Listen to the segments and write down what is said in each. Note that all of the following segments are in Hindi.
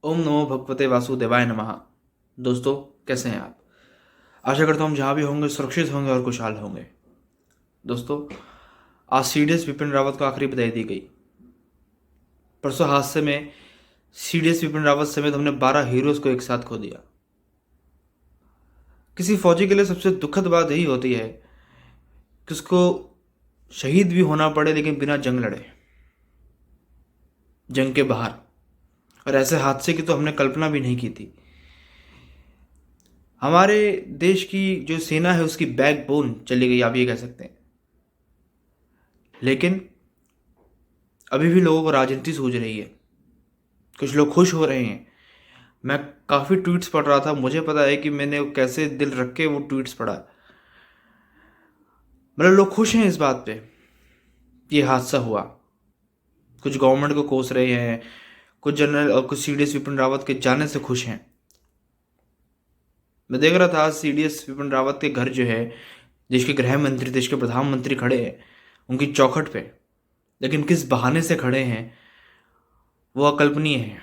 ओम नमो भगवते वासुदेवाय नमः। दोस्तों, कैसे हैं आप? आशा करता हूँ हम जहाँ भी होंगे सुरक्षित होंगे और खुशहाल होंगे। दोस्तों, आज सीडीएस विपिन रावत को आखिरी बधाई दी गई। परसों हादसे में सीडीएस विपिन रावत समेत हमने 12 हीरोज को एक साथ खो दिया। किसी फौजी के लिए सबसे दुखद बात यही होती है कि उसको शहीद भी होना पड़े, लेकिन बिना जंग लड़े, जंग के बाहर। और ऐसे हादसे की तो हमने कल्पना भी नहीं की थी। हमारे देश की जो सेना है उसकी बैकबोन चली गई, आप ये कह सकते हैं। लेकिन अभी भी लोगों को राजनीति सूझ रही है। कुछ लोग खुश हो रहे हैं। मैं काफ़ी ट्वीट्स पढ़ रहा था, मुझे पता है कि मैंने कैसे दिल रख के वो ट्वीट्स पढ़ा। मतलब लोग खुश हैं इस बात पे कि ये हादसा हुआ। कुछ गवर्नमेंट को कोस रहे हैं, कुछ जनरल और कुछ सीडीएस विपिन रावत के जाने से खुश हैं। मैं देख रहा था आज सीडीएस विपिन रावत के घर जो है, देश के गृह मंत्री, देश के प्रधानमंत्री खड़े हैं उनकी चौखट पे। लेकिन किस बहाने से खड़े हैं वो अकल्पनीय है।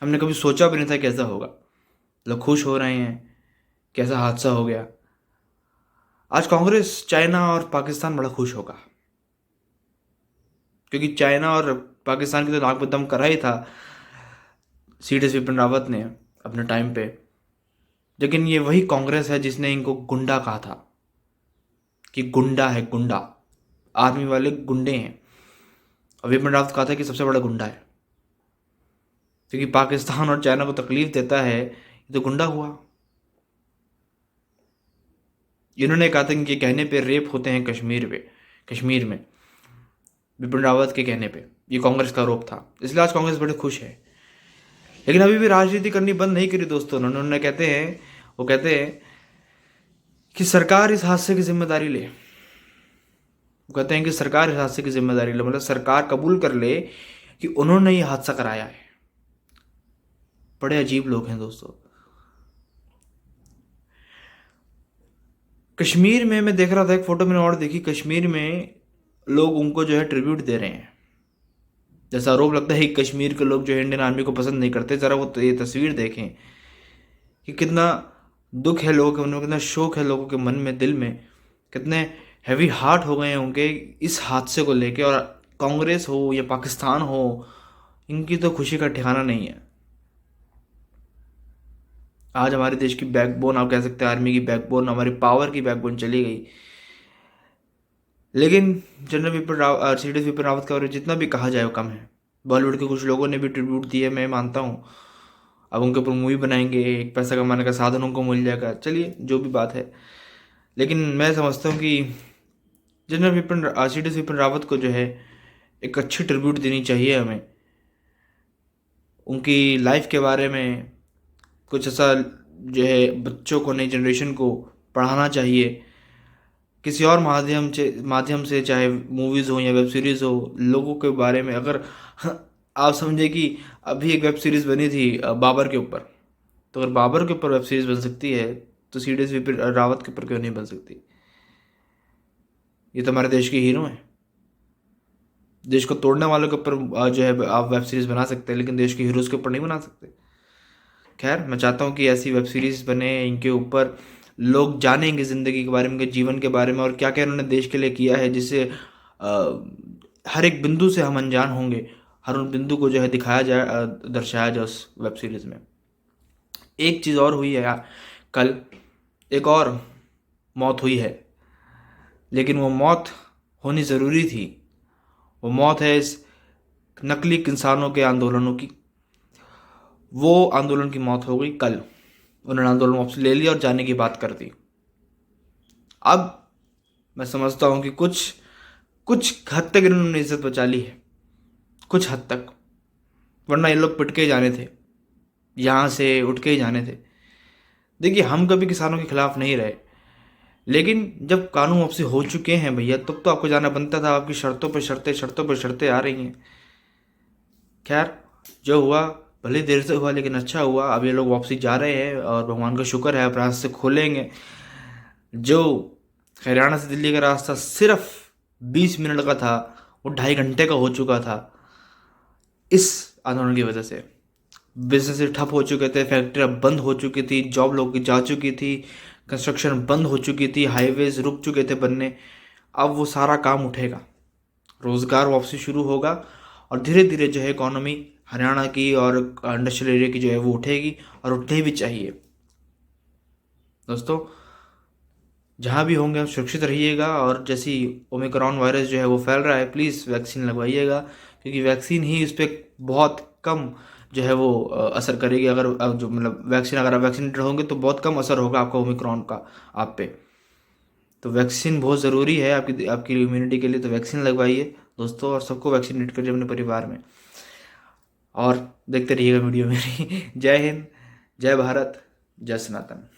हमने कभी सोचा भी नहीं था कैसा होगा। लोग खुश हो रहे हैं, कैसा हादसा हो गया। आज कांग्रेस, चाइना और पाकिस्तान बड़ा खुश होगा, क्योंकि चाइना और पाकिस्तान की तो नाक में दम करा ही था सीडीएस विपिन रावत ने अपने टाइम पे। लेकिन ये वही कांग्रेस है जिसने इनको गुंडा कहा था कि गुंडा है, गुंडा, आर्मी वाले गुंडे हैं। और विपिन रावत कहा था कि सबसे बड़ा गुंडा है, क्योंकि पाकिस्तान और चाइना को तकलीफ देता है, ये तो गुंडा हुआ। इन्होंने कहा था कि इनके कहने पे रेप होते हैं कश्मीर में, विपिन रावत के कहने पे। ये कांग्रेस का आरोप था, इसलिए आज कांग्रेस बड़े खुश है। लेकिन अभी भी राजनीति करनी बंद नहीं करी दोस्तों। उन्होंने कहते हैं कि सरकार इस हादसे की जिम्मेदारी ले। वो कहते हैं कि सरकार इस हादसे की जिम्मेदारी ले, मतलब सरकार कबूल कर ले कि उन्होंने ये हादसा कराया है। बड़े अजीब लोग हैं दोस्तों। कश्मीर में मैं देख रहा था, एक फोटो मैंने और देखी, कश्मीर में लोग उनको जो है ट्रिब्यूट दे रहे हैं। जैसा आरोप लगता है कि कश्मीर के लोग जो है इंडियन आर्मी को पसंद नहीं करते। ज़रा वो ये तस्वीर देखें कि कितना दुख है लोगों के मन में, कितना शोक है लोगों के मन में, दिल में। कितने हैवी हार्ट हो गए हैं उनके इस हादसे को लेके। और कांग्रेस हो या पाकिस्तान हो, इनकी तो खुशी का ठिकाना नहीं है। आज हमारे देश की बैकबोन, आप कह सकते हैं आर्मी की बैकबोन, हमारी पावर की बैकबोन चली गई। लेकिन जनरल विपिन रावत, सीडीएस विपिन रावत के बारे में जितना भी कहा जाए वो कम है। बॉलीवुड के कुछ लोगों ने भी ट्रिब्यूट दिए, मैं मानता हूँ। अब उनके ऊपर मूवी बनाएंगे, एक पैसा कमाने का साधन उनको मिल जाएगा, चलिए जो भी बात है। लेकिन मैं समझता हूँ कि जनरल विपिन सीडीएस विपिन रावत को जो है एक अच्छी ट्रिब्यूट देनी चाहिए हमें। उनकी लाइफ के बारे में कुछ ऐसा जो है बच्चों को, नई जनरेशन को पढ़ाना चाहिए। किसी और माध्यम से चाहे मूवीज़ हो या वेब सीरीज़ हो, लोगों के बारे में अगर आप समझे कि अभी एक वेब सीरीज़ बनी थी बाबर के ऊपर, तो अगर बाबर के ऊपर वेब सीरीज़ बन सकती है तो सीडीएस विपिन रावत के ऊपर क्यों नहीं बन सकती? ये तो हमारे देश के हीरो हैं। देश को तोड़ने वालों के ऊपर जो है आप वेब सीरीज़ बना सकते हैं, लेकिन देश के हीरोज़ के ऊपर नहीं बना सकते। खैर, मैं चाहता हूँ कि ऐसी वेब सीरीज़ बने, इनके ऊपर लोग जानें इनकी ज़िंदगी के बारे में, इनके जीवन के बारे में, और क्या क्या इन्होंने देश के लिए किया है, जिससे हर एक बिंदु से हम अनजान होंगे। हर उन बिंदु को जो है दिखाया जाए, दर्शाया जाए उस वेब सीरीज़ में। एक चीज़ और हुई है यार, कल एक और मौत हुई है, लेकिन वो मौत होनी ज़रूरी थी। वो मौत है इस नकली इंसानों के आंदोलनों की। वो आंदोलन की मौत हो गई कल। उन्होंने आंदोलन वापस ले लिया और जाने की बात कर दी। अब मैं समझता हूँ कि कुछ कुछ हद तक इन्होंने इज्जत बचा ली है, कुछ हद तक। वरना ये लोग पिट के ही जाने थे, यहाँ से उठ के ही जाने थे। देखिए, हम कभी किसानों के खिलाफ नहीं रहे, लेकिन जब कानून वापसी हो चुके हैं भैया, तब तो आपको जाना बनता था। आपकी शर्तों पर शर्तें, शर्तों पर शर्तें आ रही हैं। खैर, जो हुआ भले देर से हुआ, लेकिन अच्छा हुआ। अब ये लोग वापसी जा रहे हैं और भगवान का शुक्र है, अब रास्ते खोलेंगे। जो हरियाणा से दिल्ली का रास्ता सिर्फ 20 मिनट का था, वो 2.5 घंटे का हो चुका था इस आंदोलन की वजह से। बिजनेस ठप हो चुके थे, फैक्ट्रियाँ बंद हो चुकी थी, जॉब लोगों की जा चुकी थी, कंस्ट्रक्शन बंद हो चुकी थी, हाईवेज रुक चुके थे बनने। अब वो सारा काम उठेगा, रोज़गार वापसी शुरू होगा और धीरे धीरे जो है इकोनॉमी हरियाणा की और इंडस्ट्रियल एरिया की जो है वो उठेगी, और उठनी भी चाहिए। दोस्तों, जहाँ भी होंगे आप सुरक्षित रहिएगा, और जैसी ओमिक्रॉन वायरस जो है वो फैल रहा है, प्लीज़ वैक्सीन लगवाइएगा, क्योंकि वैक्सीन ही इस पर बहुत कम जो है वो असर करेगी। अगर जो मतलब वैक्सीन, अगर आप वैक्सीनेटेड होंगे तो बहुत कम असर होगा आपका ओमिक्रॉन का आप पे। तो वैक्सीन बहुत ज़रूरी है आपकी आपकी इम्यूनिटी के लिए, तो वैक्सीन लगवाइए दोस्तों, और सबको वैक्सीनेट करिए अपने परिवार में। और देखते रहिएगा वीडियो मेरी। जय हिंद, जय भारत, जय सनातन।